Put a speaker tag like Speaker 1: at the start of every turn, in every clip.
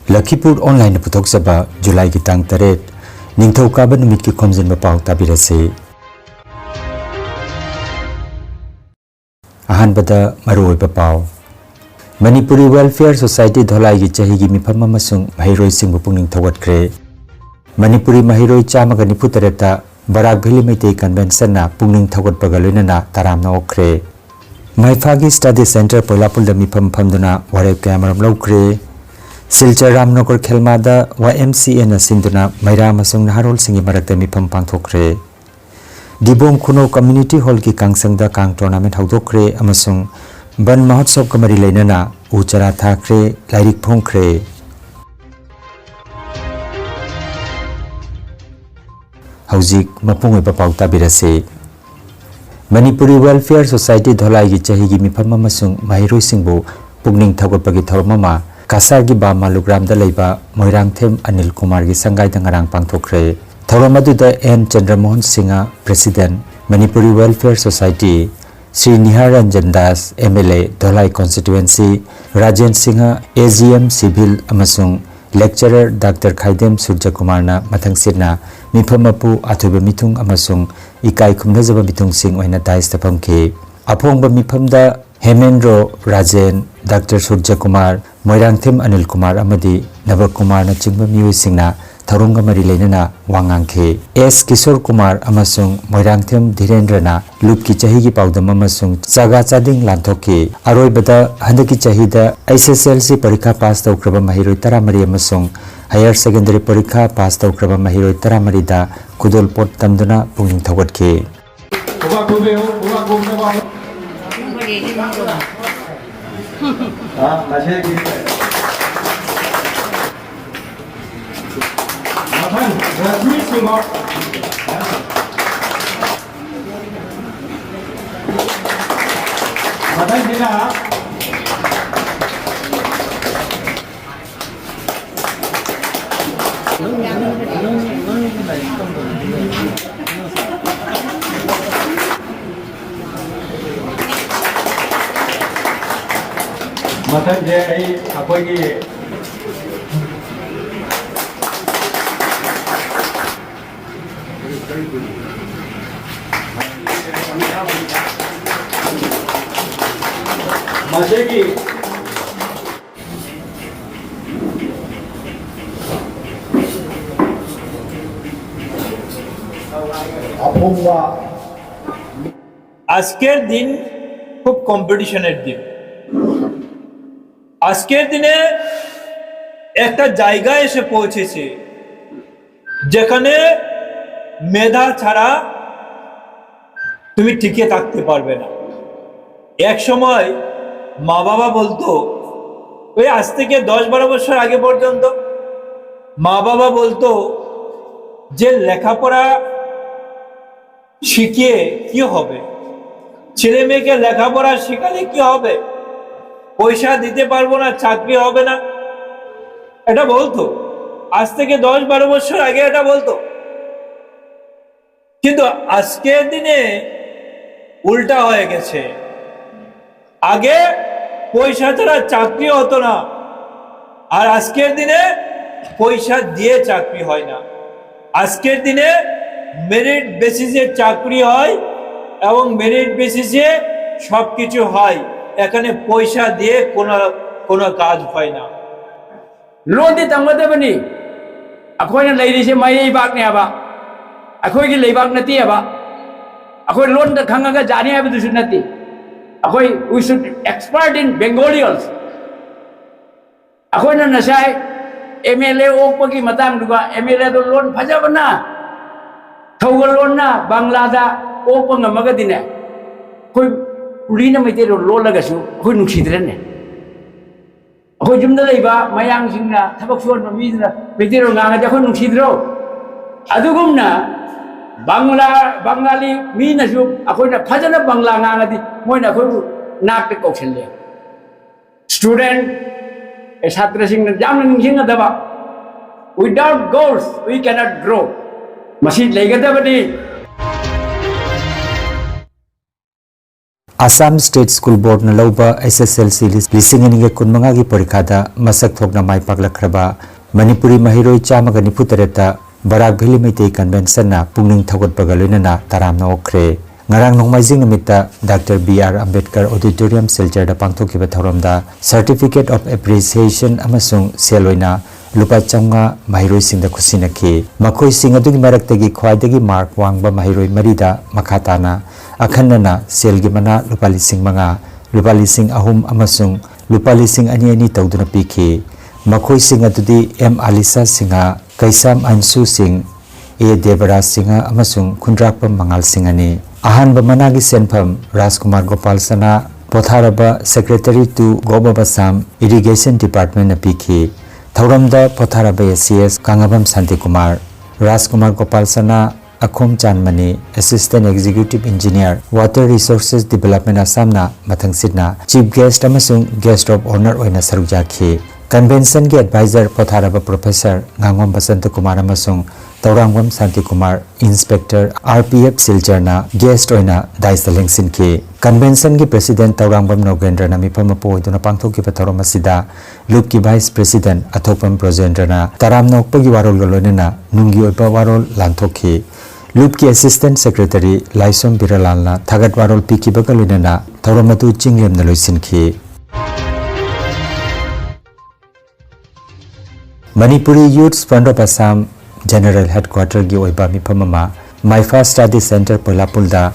Speaker 1: Lakhipur online putok saba July ki tang taret ningthau kaban numit ki Khomjinba Pao tabirase. Ahan bada maroiba Pao. Manipuri Welfare Society dholai gi chahi gi mifam amasung mahiroi singbu pungning thawat kre. Manipuri mahiroi chamaga nifu tareta Barak Valley Meitei Convention na pungning thawat bagaloina na taramna okre. Maifagi Study Center Poilapul da mifam phamduna warep kamaram lokre. Silchar Ramnagar Khelmada YMCA na sinduna Maira amasung naharol singi marakta mifam pangthokre. Dibom Kuno Community Hall ki kangsangda kang tournament haudokre amasung ban mahotsav kamari leinana uchara thakre lairik phongkre. Haujik mapungoi Pao tabirase. Manipuri Welfare Society dholai gi chahi gi mifam amasung mahiroi singbu pungning thawatpagi thawmama Kasar gi ba malugram da leiba Moirangthem Anil Kumar gi sangai da ngarang pangthokre. Thawramadu da N Chandramohan Singha President Manipuri Welfare Society Sri Niharanjan Das MLA Dholai Constituency Rajen Singha AGM Civil amasung Lecturer Dr. Khaidem Surja Kumar na mathang sirna mifamapu athuba mithung amasung ikai khumnajaba mithung sing oina dais tapamke. Aphongba mifamda Hemendro Rajen Dr. Surja Kumar Moirangthem Anil Kumar amadi Nava Kumar na chingba miwi singna Tharunga mari leinana wangangke. S Kishore Kumar amasung Moirangthem Dhirendra na lupki chahi gi paudam amasung chaga chading lanthoke. Aroi bada handaki chahi da SSLC parikha pass tawkraba mahiroi taramari amasung higher secondary parikha pass tawkraba mahiroi taramari da kudol pot tamduna pungning thawatke.
Speaker 2: আজকের দিন খুব কম্পিটিশনের দিন। আজকের দিনে একটা জায়গায় এসে পৌঁছেছে যেখানে মেধা ছাড়া তুমি টিকে থাকতে পারবে না। এক সময় মা বাবা বলতো, ওই আজ থেকে 10-12 বছর আগে পর্যন্ত মা বাবা বলতো যে লেখাপড়া শিখিয়ে কি হবে, ছেলে মেয়েকে লেখাপড়া শেখালে কি হবে, পয়সা দিতে পারবো না, চাকরি হবে না, এটা বলতো। আজ থেকে 10-12 বছর আগে এটা বলতো। কিন্তু আজকের দিনে উল্টা হয়ে গেছে। আগে পয়সা ছাড়া চাকরি হতো না, আর আজকের দিনে পয়সা দিয়ে চাকরি হয় না। আজকের দিনে মেরিট বেসিসে চাকরি হয় এবং মেরিট বেসিসে সবকিছু হয়। এখানে পয়সা দিয়ে কোনো কাজ হয় না।
Speaker 3: लोन तंगदबनी अखोना लेरिसे मईबाकने हबा अखोगी लेबाक नती हबा अखोई लोन खंगा जाने हबदुसु नती अखोई वी शुड एक्सपर्ट इन बेंगोलियंस अखोना नसाई एमएलए ओपकी मतंग दुगा एमएलए दो लोन फजबना थौगल लोन ना बांग्लादा ओपंग मगदिने कोई उलीना मैते लोन लगसु कोई नुक्सिद्रने अखोई जुमदा लेबा मयांग सिंगना थबक सोन मीदना बेतिरो गांगा अखोई नुक्सिद्रो अदुगुमना बांगाली मीनसु अखोइना फजना बांग्ला गांगादि मोइना अखोई नाकते कौशल्य स्टूडेंट छात्र सिंगना जामना निंगसिंगदबा without goals we cannot grow मसीद लेगदबनी
Speaker 1: Assam State School Board na lauba SSLC lising aninga kunmanga gi parikada masak thokna mai paklakraba Manipuri mahiroi chamaga niputareta Barak Valley Meitei Convention na pungning thagot bagaloina taramna okre ngarang nongmaijing namita Dr. B.R. Ambedkar Auditorium Silchar da pangthokiba thoromda Certificate of Appreciation amasung seloina lupa chamnga mahiroi singda khusinaki makhoi sing adugi maraktagi khwaidagi mark wangba mahiroi marida makhatana akhanna selgi mana lupa lising manga lupa lising ahum amasung lupa lising ani tawduna pikhi makhoi sing adudi M Alisa Singa Kaisam Ansu Singh A Devaraj Singha amasung Khundrakpa Mangal Singhani ahanba managi senpham Rajkumar Gopal Sana Potharaba Secretary to Gobabasam Irrigation Department na pikhi Thauramda Potharaba CS Kangabam Santi Kumar Rajkumar Gopal Sana Akhom Chanmani Assistant Executive Engineer Water Resources Development Assamna mathang sitna Chief Guest amasung Guest of Honor oina sarukjakhi Convention के advisor Potharaba Professor Ngangwam Basanta Kumar amasung Taurangwam Santi Kumar Inspector RPF Siljarna guest oina daisa lengsin ki Convention ki President Taurangwam Nogendra na mipam po iduna pangthok ki patharom asida Loop ki Vice President Athopam Projendra na taram nokpa ki warol golonena nungi oipa warol lanthokhi Loop ki Assistant Secretary Laisom Biralalna thagat warol piki bagalunena Tauromatu Chinglem na loisin ki Manipuri Youth Fund of Assam General Headquarter gi oiba mipamama Maifa Study Center Polapulda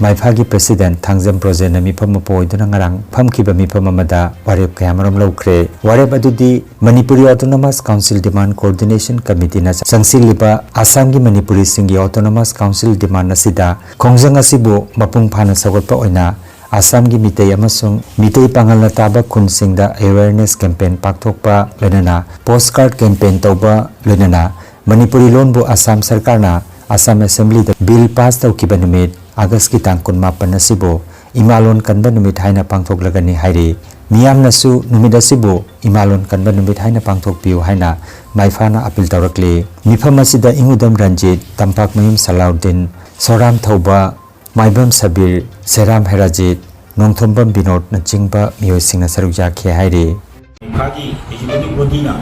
Speaker 1: Maifa gi President Thangjam Project na mipam po iduna ngarang phamkiba mipamamada warep kayamarom lokre warep adudi Manipuri Autonomous Council Demand Coordination Committee na sangsiliba Assam gi Manipuri singi Autonomous Council Demand na sida khongjang asibu mapung phana sagotpa oina Assam gi mitei amasung mitei pangal na taba khunsingda awareness campaign pakthokpa lenana postcard campaign tauba lenana Manipuri loan bu Assam sarkar na Assam Assembly da bill pass taukiba numit August ki tang 18 asibu imalon kanba numit haina pangthoklagani hairi miyam nasu numit asibu imalon kanba numit haina pangthokpiu haina maifana appeal tawrakli mifam asida ingudam Ranjit Tampak Mayum Salaudin Soram Thauba Maibam Sabir Seram Herajit Nongthombam Binod na jingba miyoi singna sarukja khe hairi
Speaker 4: Khagi executive body na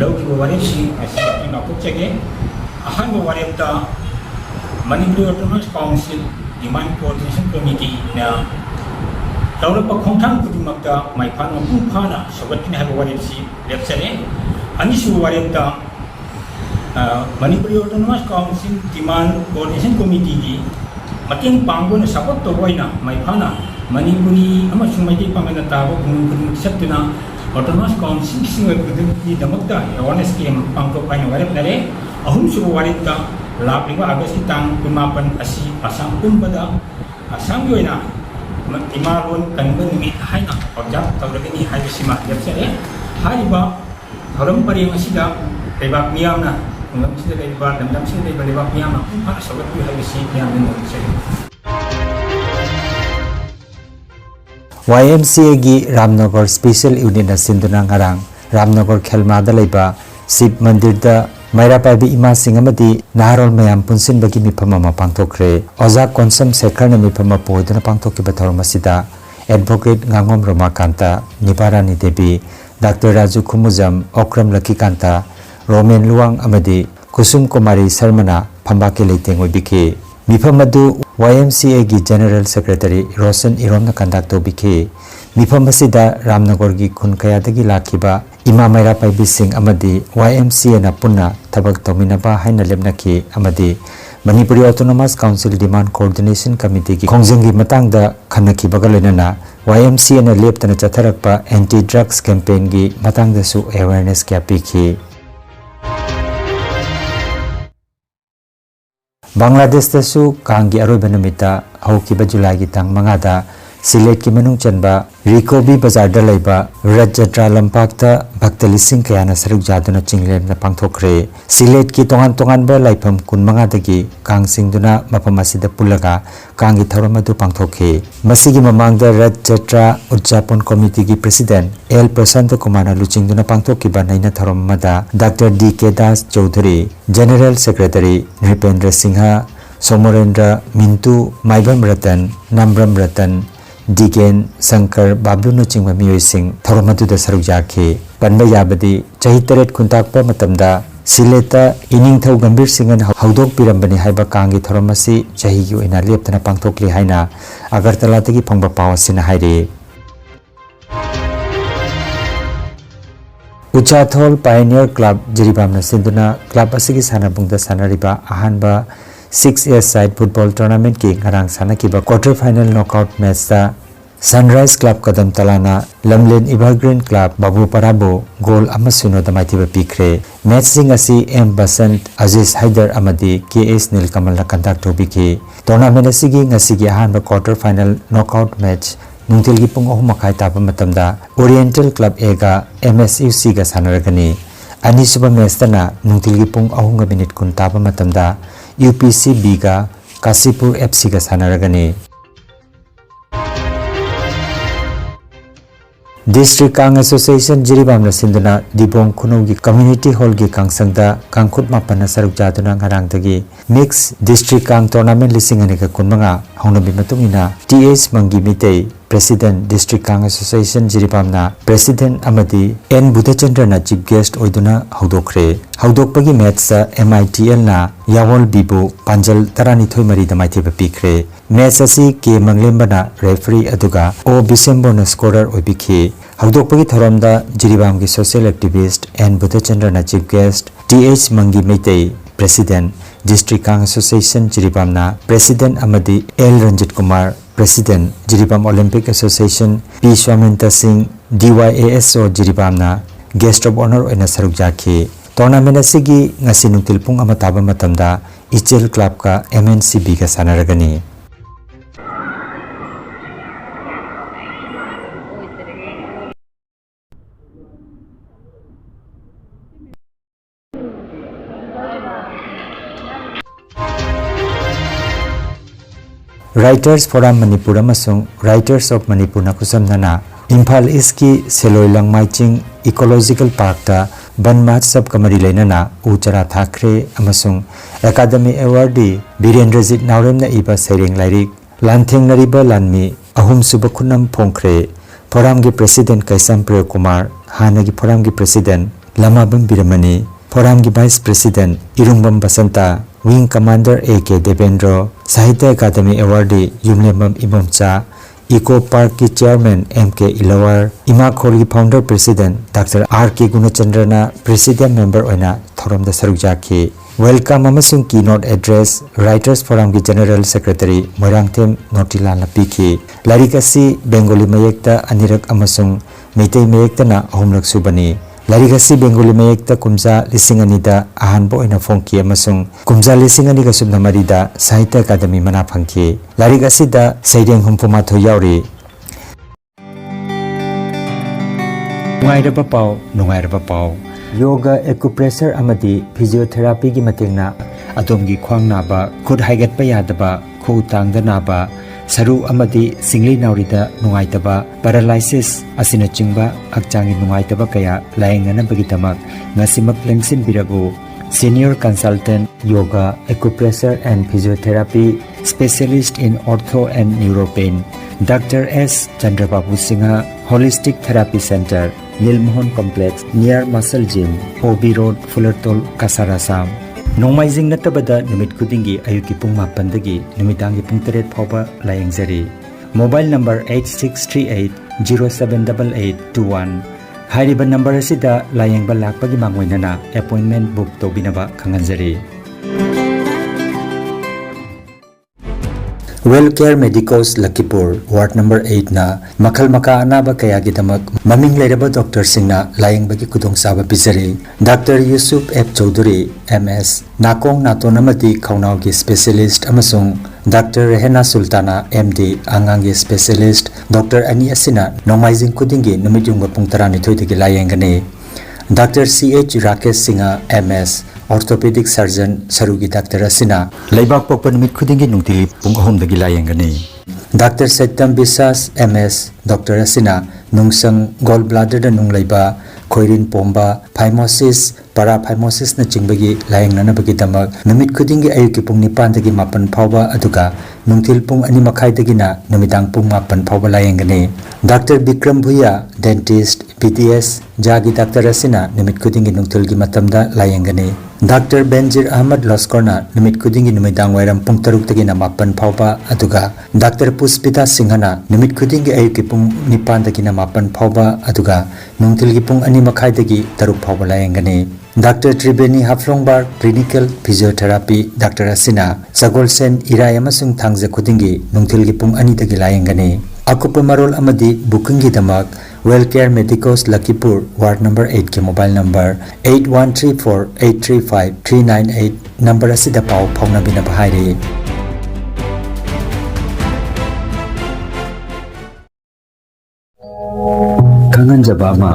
Speaker 4: loki warep sing asipati na putchege ahan warep ta Manipuri Autonomous Council Demand Coordination Committee na tawrapa khongthang kudimakta maiphan phana sogatin ha warep si lepchare anisu warep ta Manipuri Autonomous Council Demand Coordination Committee gi mating panggon support to boina maifana Manipuri amasung maiti pamena tabo kung sabtuna Autonomous Council singa kudin damakta awareness game pangko paina warep nare ahum subu warep ta laplinga August kitang 18 asi Assam kumbada Assam yoina imalon kanban mi haina object tawragani haibisima yapsare haiba thoram pariyang asida lebak miyamna ngam sida lebak damdam sida lebak miyamna pa sabat pi haibisi miyamna sida
Speaker 1: YMCA gi Ramnagar Special Unit na sinduna ngarang Ramnagar Khelmada leiba Sip Mandir da Maira Paibi Ima Singamadi Naharol Mayam Punsin bagi mipamama pangthokre Ozak Konsam Sekhar na mipama po iduna pangthokiba thormasida Advocate Ngangom Romakanta Niparani Devi Dr. Raju Khumujam Okram Lakikanta Roman Luang amadi Kusum Kumari Sarmana Phambake leiteng oibiki mipamadu YMCA gi General Secretary Rosen Iromna conduct obiki mipamασida Ramnagar gi Khunkaya dagi lakhiba Ima Maira Paibi Singh amadi YMCA na punna thabak tominaba haina lemnaki amadi Manipuri Autonomous Council Demand Coordination Committee ki khongjingi matangda khanaki bagalena YMCA na leptana chatharakpa anti drugs campaign gi matangda su awareness kya pikhi Bangladesh tasu kangi aroiba numita haukiba July gi tang mangada Silet ki manung chanba Rikobi Bazar da laiba Rajatra Lampakta Bhaktalising kayana saruk jaduna chinglem na pangthokre Silet ki tongan ba laifam kun mangadagi kangsing duna mapamasida pulaga kangi tharamadu pangthokhe masigi mamangda Rajatra Udjapon Committee ki President L Prasanta Kumara luching duna pangthokkiba naina tharamada Dr. D.K. Das Chaudhary General Secretary Nripendra Singha Somorendra Mintu Maibam Ratan Nambram Ratan Digen Sankar Bablu chingba miyoising thoromatuda saruk yakhi panba yabadi chahi taret khuntakpa matamda Sileta ining thau gambir singan haudok pirambani haiba kangi thoromasi chahi gi oina leptana pangthokli haina Agartala tagi phangba paw sina haire Uchathol Pioneer Club Jiribamna Sinduna Club asigi sanabungda sanariba ahanba 6A side football tournament ki ngarang sanakiba quarter final knockout match da Sunrise Club Kadam Talana Lamlen Evergreen Club Babu Parabo goal amasuno damaitiba pikre match sing asi M Basant Aziz Haider amadi KS Nilkamal na conduct tobiki tournament asigi ngasigi ahanba quarter final knockout match Nungtil gi pung 3:30 taba matamda Oriental Club A ga MSUC ga sanaragani anisuba match tana nungtil gi pung 3:10 taba matamda UPC B ga Kasipur FC ga sanaragani District Kang Association Jiribamna Sinduna Dibong Kunogi Community Hall gi Kangsangda Kangkhut Mapana Saruk Jaduna Ngarangdagi Mix District Kang Tournament Lisinganika Kunmanga Hongnabi Matungina TH Mangi Mitei President District Kang Association Jiribamna President Amadi N Budhachandra na Chief Guest Oiduna Haudokre Haudokpagi match MITL na Yawol Bibu Panjal Taranithoi Mari Damaiti Pikre match asi K Manglembana referee aduga O Bisembo na scorer oibiki Haudokpagi thoramda Jiribam gi social activist N Budhachandra na Chief Guest TH Mangi Mitei President District Kang Association Jiribamna President Amadi L Ranjit Kumar President Jiribam Olympic Association P Swaminta Singh DYASO Jiribamna Guest of Honor oina saruk jakhi tournament asigi ngasi nungtil pung ama taba matamda Ichel Club ka MNCB ka sanaragani Writers Forum Manipur amasung Writers of Manipur na kusamnana Imphal East ki Seloi Langmaiching Ecological Park ta Banmat sab kamari lainana Uchara Thakre amasung Academy Awardee Birendrajit Naurem na iba Sereng Lairik Lantheng Nariba Lanmi Ahum Suba Khunam Phongkre Forum gi President Kaisam Priya Kumar Hana gi Forum gi President Lamabam Biramani Forum gi Vice President Irungbam Basanta Wing Commander A.K. Devendra, Sahitya Academy Awardee Yumlembam Imamcha, Eco Park ki Chairman M.K. Ilawar, Imakhol ki Founder President Dr. R.K. Gunachandrana President Member oina thoramda saruk jakhi. Welcome amasung keynote address Writers Forum ki General Secretary Moirangthem Notilal Lapiki. Larik asi Bengali mayekta anirak amasung Meitei mayekta na ahumrak subani. Larigasi Bengali mayekta kumja lisinganida ahanbo oina phongki amasung kumja lisinganiga subna marida Sahitya Academy mana phangki larigasi da Saireng Humpuma yauri Nungairaba Pao Yoga acupressure amadi physiotherapy gi matengna adomgi khwang naba khud haigatpa yadaba khu tangda naba Saru amadi singli naurida nungaitaba paralysis asina chingba akchangi nungaitaba kaya laengana bagitamak ngasimak lengsin birago Senior Consultant Yoga Acupressure and Physiotherapy Specialist in Ortho and Neuropain Dr. S. Chandrababu Singha Holistic Therapy Center Nilmohon Complex near Muscle Gym OB Road Fullertol Kasarasam Nomaizing natabada numit kudingi ayuki pung mapandagi numitangi pung teret phoba layengzari Mobile number 8638078821 Hairiba number asida layengba lakpagi mangwainana appointment book tobinaba khanganjari Wellcare Medicos Lakhipur Ward number 8 na Makhal Maka Anaba Kayagi Damak Maming Leraba Dr. Singna Layang Bagi Kudong Saba Bizari Dr. Yusuf F. Chaudhary MS Nakong Natonamati Kaunaugi Specialist Amasung Dr. Rehena Sultana MD Angangi Specialist Dr. Ani Asina Nomaizing Kudingi Numidung Pungtarani Thoidigi Layangani Dr. C.H. Rakesh Singha MS Orthopedic Surgeon Sarugi Dr. Asina Laibak Popan Mit Kudingi Nungtili Pung Ahumdagi Layangani Dr. Satyam Bisas MS Dr. Asina Nungsang Gallbladder da Nung Laiba khoirin pomba phimosis paraphimosis na chingbagi layang nanabagi damak namit khudingi ayuki pung 9 dagi 8 phawba aduga nungtil pung 2 makhai dagi na namidang pung 8 phawba layang gani Dr. Bikram Bhuya dentist PTS jagi doctor asina namit khudingi nungtil gi matamda layang gani Dr. Benjir Ahmad Loskorna namit khudingi namidang wairam pung 3 dagi na 8 phawba aduga Dr. Puspita Singhana namit khudingi ayuki pung 9 dagi na 8 phawba aduga nungtil gi pung 2 makhai dagi 3 phawba layang gani Dr. Tribeni Haflongbar Clinical Physiotherapy Dr. Asina Sagolsen Irai amasung thangja khudingi nungthilgi pung 2 dagi layangani akupa marol amadi booking gi damak Wellcare Medicos Lakhipur Ward number 8 ke mobile number 8134835398 number asida pau phawna bina bahairi Kangan Jabama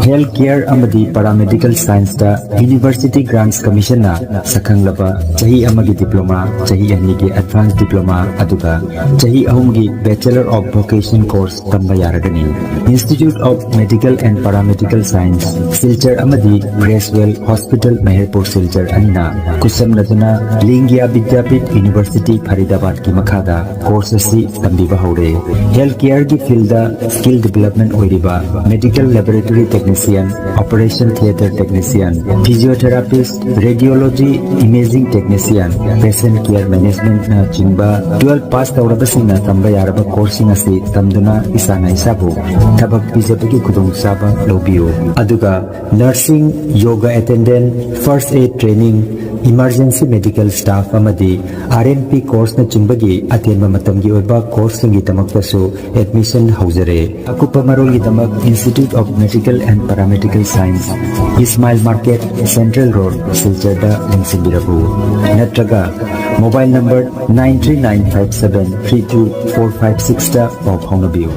Speaker 1: Healthcare Amadi Paramedical Science da University Grants Commission na Sakang Laba Chahi Amagi Diploma Chahi Anigi Advanced Diploma Aduga Chahi Ahumgi Bachelor of Vocation Course Tambayaragani Institute of Medical and Paramedical Science Silchar Amadi Gracewell Hospital Meherpur Silchar Anina Kusam Natuna Lingya Vidyapit University Faridabad ki Makhada Course asi Tambiba Haure Healthcare ki field da Skill Development Oiriba Medical Laboratory Technician, Operation Theatre Technician, Physiotherapist, Radiology Imaging Technician, Patient Care Management na chingba 12 pass tawrabasina tamba yaraba coursing asi tamduna isana isabu tabak pizabagi kudung saba lobiyo aduga nursing yoga attendant first aid training emergency medical staff amadi RNP course na chimbagi atenba matamgi oiba course ngi tamaktasu admission haujare akupa marol gi tamak Institute of Medical and Paramedical Science Ismail Market Central Road Silchada Lingsibirabu Natraga mobile number 93957324560 of Hongabiu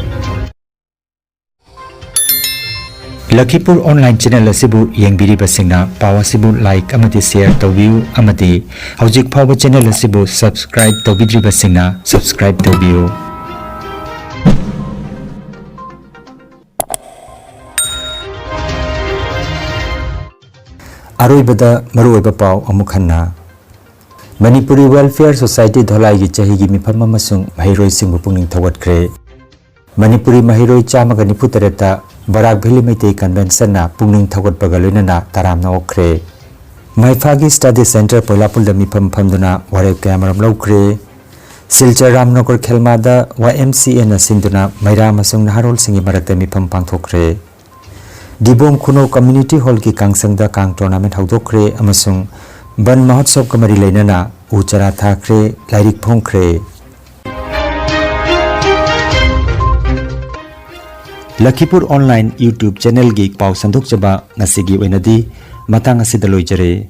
Speaker 1: Lakhipur online channel asibu yengbiriba singna pawa sibu like amati share tawbiu amati hojik phawa channel asibu subscribe tawbidriba singna subscribe tawbiu Aroibada maruiba pau amukhanna Manipuri Welfare Society dholai gi chahi gi mifam amasung mahiroi singbu pungning thawatkhre Manipuri mahiroi chamaga niputareta Barak Valley Meitei Convention na pungning thawatpaga loinana taramna okre Maifagi Study Center Poilapul da mifam phamduna warep kamaram lokre Silchar Ramnagar Khelmada YMCA na sinduna Maira amasung naharol singi marakta mifam pangthokre Dibong Kuno Community Hall ki kangsangda kang tournament haudokre amasung ban mahotsav kamari leinana uchara thakre lairik phongkre Lakhipur online YouTube channel gi pau sandok chaba ngasigi oinadi matang asida loijare